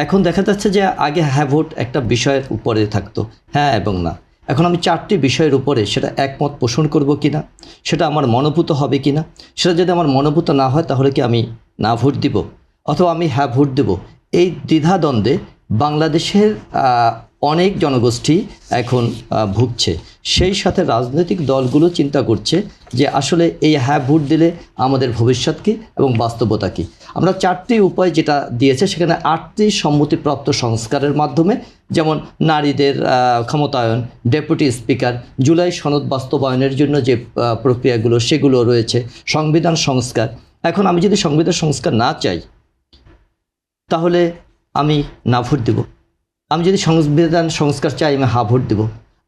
এখন দেখা যাচ্ছে যে আগে হ্যাঁ ভোট একটা বিষয়ের উপরে থাকতো, হ্যাঁ এবং না। এখন আমি 4টি বিষয়ের উপরে সেটা একমত পোষণ করব কিনা, সেটা আমার মনোভূত হবে কিনা। সেটা যদি আমার মনোভূত না হয় তাহলে কি আমি না ভোট দিব, অথবা আমি হ্যাঁ ভোট দেব। এই দ্বিধাদ্বন্দ্বে বাংলাদেশের অনেক জনগোষ্ঠী এখন ভুগছে। সেই সাথে রাজনৈতিক দলগুলো চিন্তা করছে যে আসলে এই হ্যাঁ ভোট দিলে আমাদের ভবিষ্যৎ কী এবং বাস্তবতা কী। আমরা 4টি উপায় যেটা দিয়েছে সেখানে 8টি সম্মতিপ্রাপ্ত সংস্কারের মাধ্যমে, যেমন নারীদের ক্ষমতায়ন, ডেপুটি স্পিকার, জুলাই সনদ বাস্তবায়নের জন্য যে প্রক্রিয়াগুলো সেগুলো রয়েছে, সংবিধান সংস্কার। এখন আমি যদি সংবিধান সংস্কার না চাই তাহলে আমি না ভোট দেব। আমি যদি সংবিধান সংস্কার চাই আমি হ্যাঁ ভোট দেব।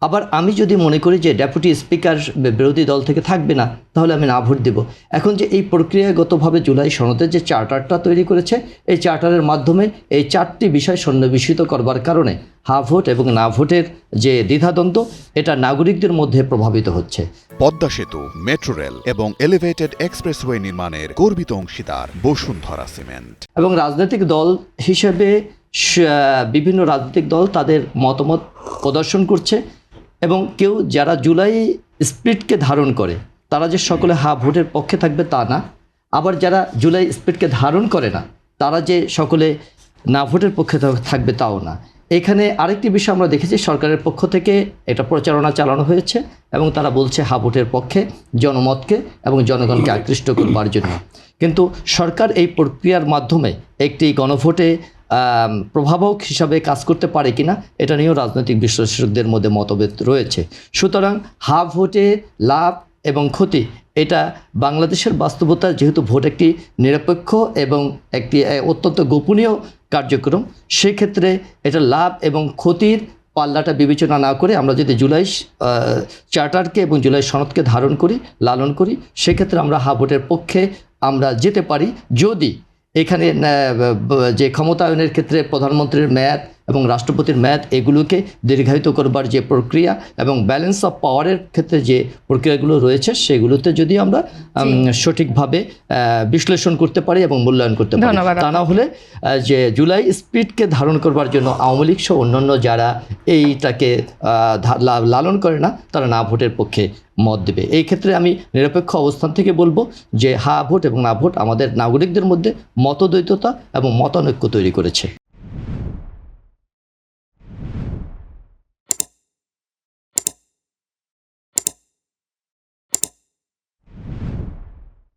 আবার আমি যদি মনে করি যে ডেপুটি স্পিকার বিরোধী দল থেকে থাকবে না তাহলে আমি না ভোট দেব। এখন যে এই প্রক্রিয়াগতভাবে জুলাই সনদের যে চার্টারটা তৈরি করেছে, এই চার্টারের মাধ্যমে এই 4টি বিষয় সন্নিবেশিত করবার কারণে হ্যাঁ ভোট এবং না ভোটের যে দ্বিধাদ্বন্দ্ব এটা নাগরিকদের মধ্যে প্রভাবিত হচ্ছে। পদ্মা সেতু, মেট্রো রেল এবং এলিভেটেড এক্সপ্রেসওয়ে নির্মাণের গর্বিত অংশীদার বসুন্ধরা সিমেন্ট। এবং রাজনৈতিক দল হিসেবে বিভিন্ন রাজনৈতিক দল তাদের মতামত প্রদর্শন করছে, এবং কেউ যারা জুলাই স্পিরিটকে ধারণ করে তারা যে সকলে হ্যাঁ ভোটের পক্ষে থাকবে তা না, আবার যারা জুলাই স্পিরিটকে ধারণ করে না তারা যে সকলে না ভোটের পক্ষে থাকবে তাও না। এখানে আরেকটি বিষয় আমরা দেখেছি, সরকারের পক্ষ থেকে এটা প্রচারণা চালানো হয়েছে এবং তারা বলছে হ্যাঁ ভোটের পক্ষে জনমতকে এবং জনগণকে আকৃষ্ট করবার জন্য। কিন্তু সরকার এই প্রক্রিয়ার মাধ্যমে একটি গণভোটে প্রভাবক হিসাবে কাজ করতে পারে কিনা এটা নিয়েও রাজনৈতিক বিশ্লেষকদের মধ্যে মতভেদ রয়েছে। সুতরাং হ্যাঁ ভোটে লাভ এবং ক্ষতি এটা বাংলাদেশের বাস্তবতা, যেহেতু ভোট একটি নিরপেক্ষ এবং একটি অত্যন্ত গোপনীয় কার্যক্রম, সেক্ষেত্রে এটা লাভ এবং ক্ষতির পাল্লাটা বিবেচনা না করে আমরা যদি জুলাই চার্টারকে এবং জুলাই সনদকে ধারণ করি, লালন করি, সেক্ষেত্রে আমরা হ্যাঁ ভোটের পক্ষে আমরা যেতে পারি, যদি এখানে যে ক্ষমতায়নের ক্ষেত্রে প্রধানমন্ত্রীর মেয়াদ এবং রাষ্ট্রপতির মেয়াদ এগুলোকে দীর্ঘায়িত করবার যে প্রক্রিয়া এবং ব্যালেন্স অফ পাওয়ারের ক্ষেত্রে যে প্রক্রিয়াগুলো রয়েছে সেগুলোতে যদি আমরা সঠিকভাবে বিশ্লেষণ করতে পারি এবং মূল্যায়ন করতে পারি। তা না হলে যে জুলাই স্পিরিটকে ধারণ করবার জন্য আওয়ামী লীগ সহ অন্যান্য যারা এইটাকে লালন করে না তারা না ভোটের পক্ষে মত দেবে। এই ক্ষেত্রে আমি নিরপেক্ষ অবস্থান থেকে বলবো যে হ্যাঁ ভোট এবং না ভোট আমাদের নাগরিকদের মধ্যে মতদ্বৈততা এবং মতানৈক্য তৈরি করেছে।